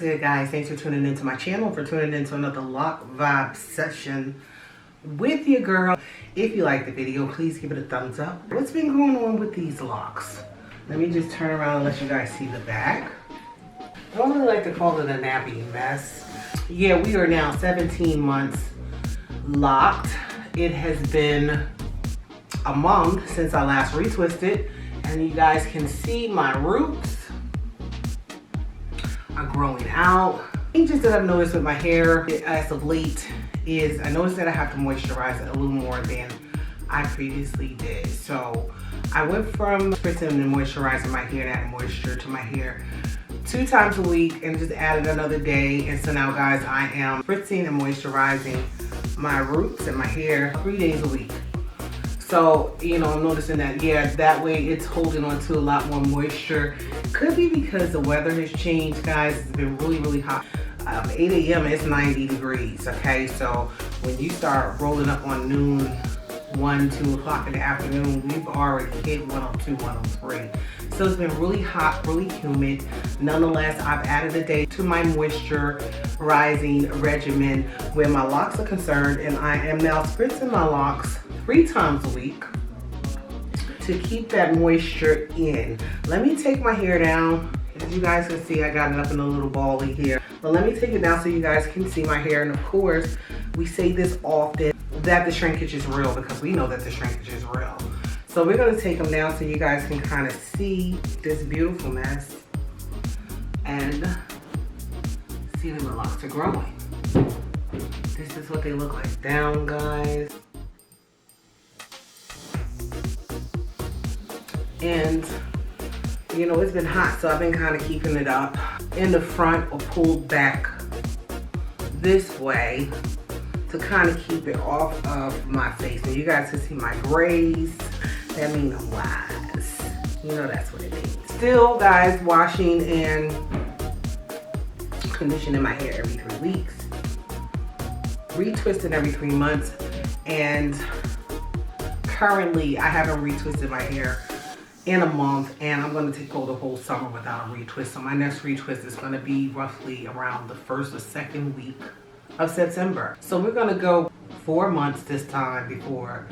good, guys? Thanks for tuning into my channel, for tuning into another Loc vibe session with your girl. If you like the video, please give it a thumbs up. What's been going on with these locks? Let me just turn around and let you guys see the back. I don't really like to call it a nappy mess. Yeah, we are now 17 months locked. It has been a month since I last retwisted, and you guys can see my roots are growing out. Changes that I've noticed with my hair as of late is I noticed that I have to moisturize it a little more than I previously did. So I went from spritzing and moisturizing my hair and adding moisture to my hair 2 times a week and just added another day. And so now, guys, I am spritzing and moisturizing my roots and my hair 3 days a week. So, you know, I'm noticing that, yeah, that way it's holding on to a lot more moisture. Could be because the weather has changed, guys. It's been really, really hot. 8 a.m. it's 90 degrees, okay? So when you start rolling up on noon, 1, 2 o'clock in the afternoon, we've already hit 102, 103. So it's been really hot, really humid. Nonetheless, I've added a day to my moisturizing regimen where my locks are concerned, and I am now spritzing my locks 3 times a week to keep that moisture in. Let me take my hair down. As you guys can see, I got it up in a little bally here. But let me take it down so you guys can see my hair. And of course, we say this often, that the shrinkage is real, because we know that the shrinkage is real. So we're gonna take them down so you guys can kind of see this beautiful mess and see that my locks are growing. This is what they look like down, guys. And you know, it's been hot, so I've been kind of keeping it up in the front or pulled back this way to kind of keep it off of my face. And you guys can see my grays. That means I'm wise. You know, that's what it means. Still, guys, washing and conditioning my hair every 3 weeks. Retwisting every 3 months. And currently, I haven't retwisted my hair in a month, and I'm going to go the whole summer without a retwist. So my next retwist is going to be roughly around the 1st or 2nd week of September. So we're going to go 4 months this time before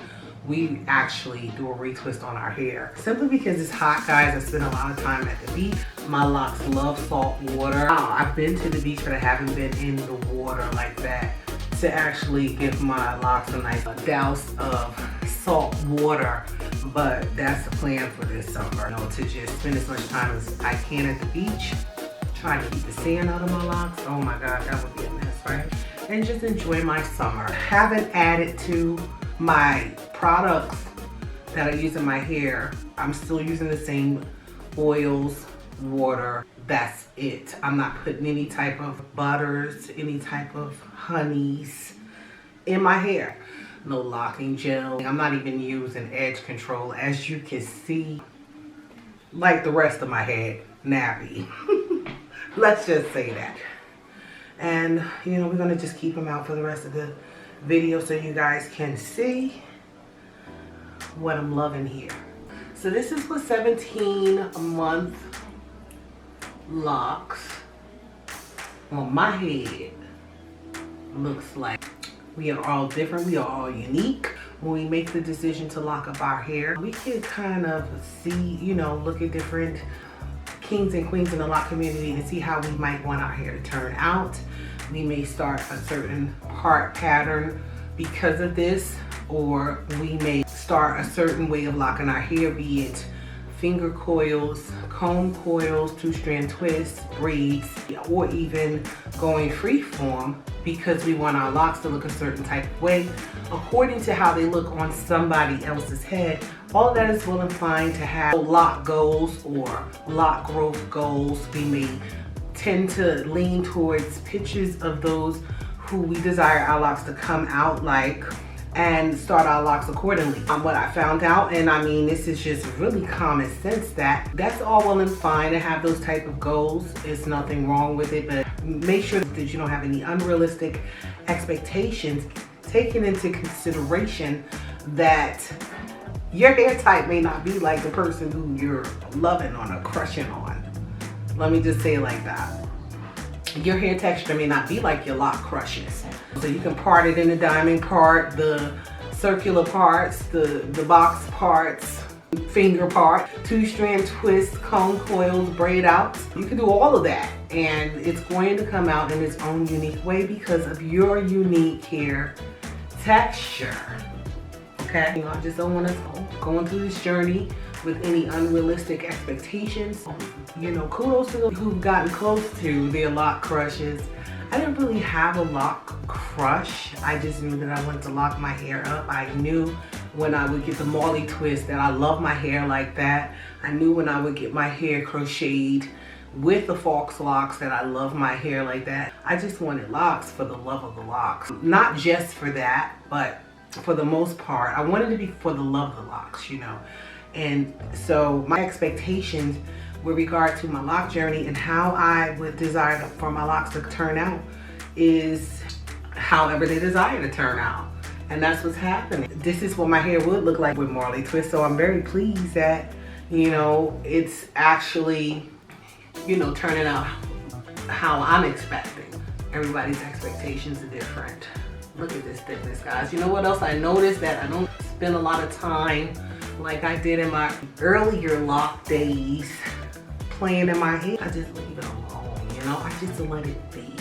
we actually do a retwist on our hair. Simply because it's hot, guys. I spend a lot of time at the beach. My locks love salt water. I've been to the beach, but I haven't been in the water like that to actually give my locks a nice douse of salt water. But that's the plan for this summer, you know, to just spend as much time as I can at the beach, trying to keep the sand out of my locks. Oh my God, that would be a mess, right? And just enjoy my summer. Haven't added to my products that I use in my hair. I'm still using the same oils, water. That's it. I'm not putting any type of butters, any type of honeys in my hair. No locking gel. I'm not even using edge control, as you can see, like the rest of my head, nappy. Let's just say that. And you know, we're gonna just keep them out for the rest of the video so you guys can see what I'm loving here. So this is what 17-month locks on my head looks like. We are all different, we are all unique. When we make the decision to lock up our hair, we can kind of see, you know, look at different kings and queens in the lock community and see how we might want our hair to turn out. We may start a certain part pattern because of this, or we may start a certain way of locking our hair, be it finger coils, comb coils, 2-strand twists, braids, or even going freeform because we want our locks to look a certain type of way according to how they look on somebody else's head. All of that is well and fine to have lock goals or lock growth goals. We may tend to lean towards pictures of those who we desire our locks to come out like, and start our locks accordingly. What I found out, and I mean, this is just really common sense, that's all well and fine to have those type of goals. There's nothing wrong with it, but make sure that you don't have any unrealistic expectations, taking into consideration that your hair type may not be like the person who you're loving on or crushing on. Let me just say it like that. your hair texture may not be like your lock crushes. So you can part it in the diamond part, the circular parts, the box parts, finger part, 2-strand twist, comb coils, braid outs. You can do all of that, and it's going to come out in its own unique way because of your unique hair texture. Okay, you know, I just don't want us going through this journey with any unrealistic expectations. You know, kudos to those who've gotten close to their lock crushes. I didn't really have a lock crush. I just knew that I wanted to lock my hair up. I knew when I would get the Molly twist that I love my hair like that. I knew when I would get my hair crocheted with the false locks that I love my hair like that. I just wanted locks for the love of the locks. Not just for that, but for the most part, I wanted to be for the love of the locks, you know. And so my expectations with regard to my lock journey and how I would desire for my locks to turn out is however they desire to turn out. And that's what's happening. This is what my hair would look like with Marley Twist. So I'm very pleased that, you know, it's actually, you know, turning out how I'm expecting. Everybody's expectations are different. Look at this thickness, guys. You know what else I noticed? That I don't spend a lot of time like I did in my earlier lock days playing in my hair. I just leave it alone, you know? I just let it be.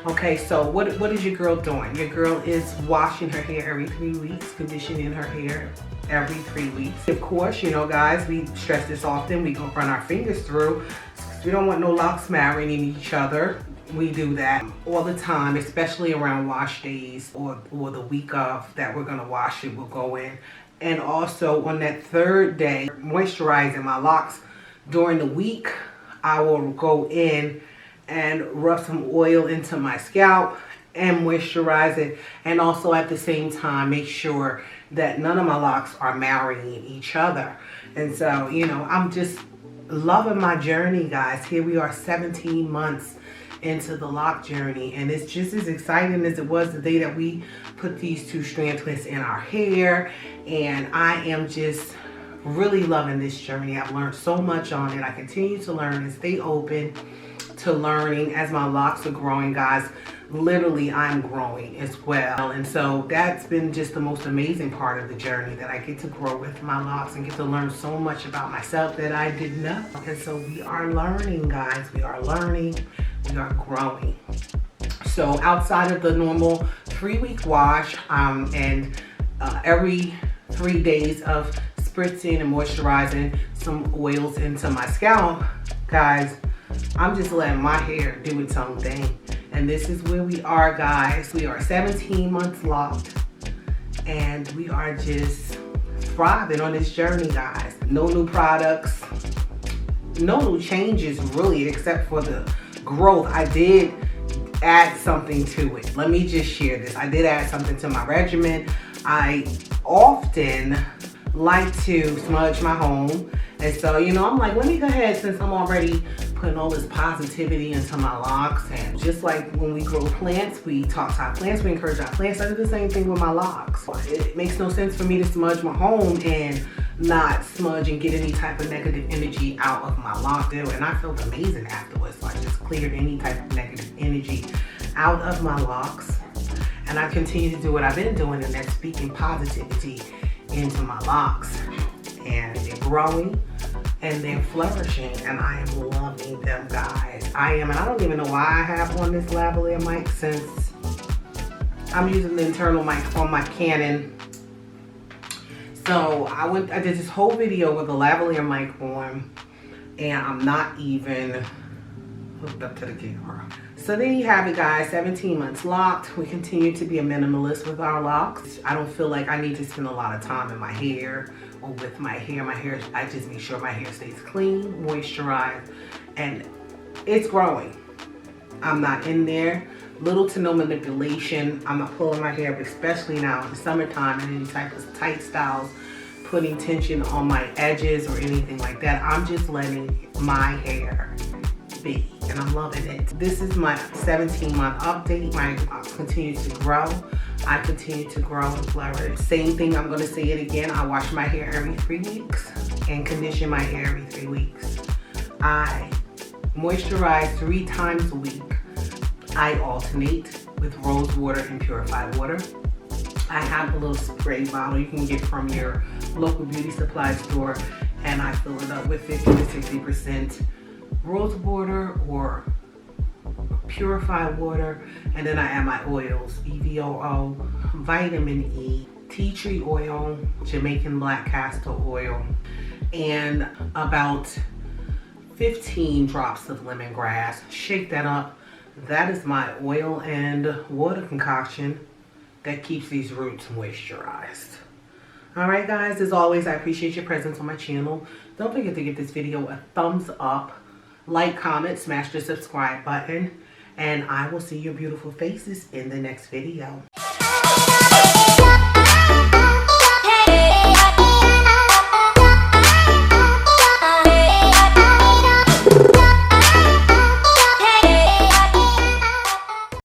Okay, so what is your girl doing? Your girl is washing her hair every 3 weeks, conditioning her hair every 3 weeks. Of course, you know, guys, we stress this often. We gonna run our fingers through. We don't want no locks marrying each other. We do that all the time, especially around wash days or the week of that we're gonna wash it, we'll go in. And also on that third day, moisturizing my locks. During the week, I will go in and rub some oil into my scalp and moisturize it. And also at the same time, make sure that none of my locks are marrying each other. And so, you know, I'm just loving my journey, guys. Here we are 17 months into the lock journey, and it's just as exciting as it was the day that we put these 2-strand twists in our hair. And I am just really loving this journey. I've learned so much on it. I continue to learn and stay open to learning as my locks are growing, guys. Literally, I'm growing as well. And so that's been just the most amazing part of the journey, that I get to grow with my locks and get to learn so much about myself that I didn't know. And so we are learning, guys. We are learning. We are growing. So outside of the normal 3-week wash and every 3 days of spritzing and moisturizing some oils into my scalp, guys, I'm just letting my hair do its own thing. And this is where we are, guys. We are 17 months locked, and we are just thriving on this journey, guys. No new products, no new changes really, except for the growth. I did add something to it. Let me just share this. I did add something to my regimen. I often like to smudge my home, and so, you know, I'm like, let me go ahead, since I'm already putting all this positivity into my locks. And just like when we grow plants, we talk to our plants, we encourage our plants. I do the same thing with my locks. It makes no sense for me to smudge my home and not smudge and get any type of negative energy out of my lock. And I felt amazing afterwards. So I just cleared any type of negative energy out of my locks. And I continue to do what I've been doing, and that's speaking positivity into my locks. And they're growing and they're flourishing, and I am loving them, guys. I am, and I don't even know why I have on this lavalier mic, since I'm using the internal mic on my Canon. So I did this whole video with a lavalier mic on, and I'm not even hooked up to the camera. So there you have it, guys. 17 months locked. We continue to be a minimalist with our locks. I don't feel like I need to spend a lot of time in my hair or with my hair. I just make sure my hair stays clean, moisturized, and it's growing. I'm not in there. Little to no manipulation. I'm not pulling my hair up, especially now in the summertime, and any type of tight styles, putting tension on my edges or anything like that. I'm just letting my hair be, and I'm loving it. This is my 17-month update. My locks continue to grow. I continue to grow and flourish. Same thing, I'm going to say it again. I wash my hair every 3 weeks and condition my hair every 3 weeks. I moisturize 3 times a week. I alternate with rose water and purified water. I have a little spray bottle you can get from your local beauty supply store, and I fill it up with 50 to 60% rose water or purified water, and then I add my oils: EVOO, vitamin E, tea tree oil, Jamaican black castor oil, and about 15 drops of lemongrass. Shake that up. That is my oil and water concoction that keeps these roots moisturized. Alright guys, as always, I appreciate your presence on my channel. Don't forget to give this video a thumbs up, like, comment, smash the subscribe button, and I will see your beautiful faces in the next video.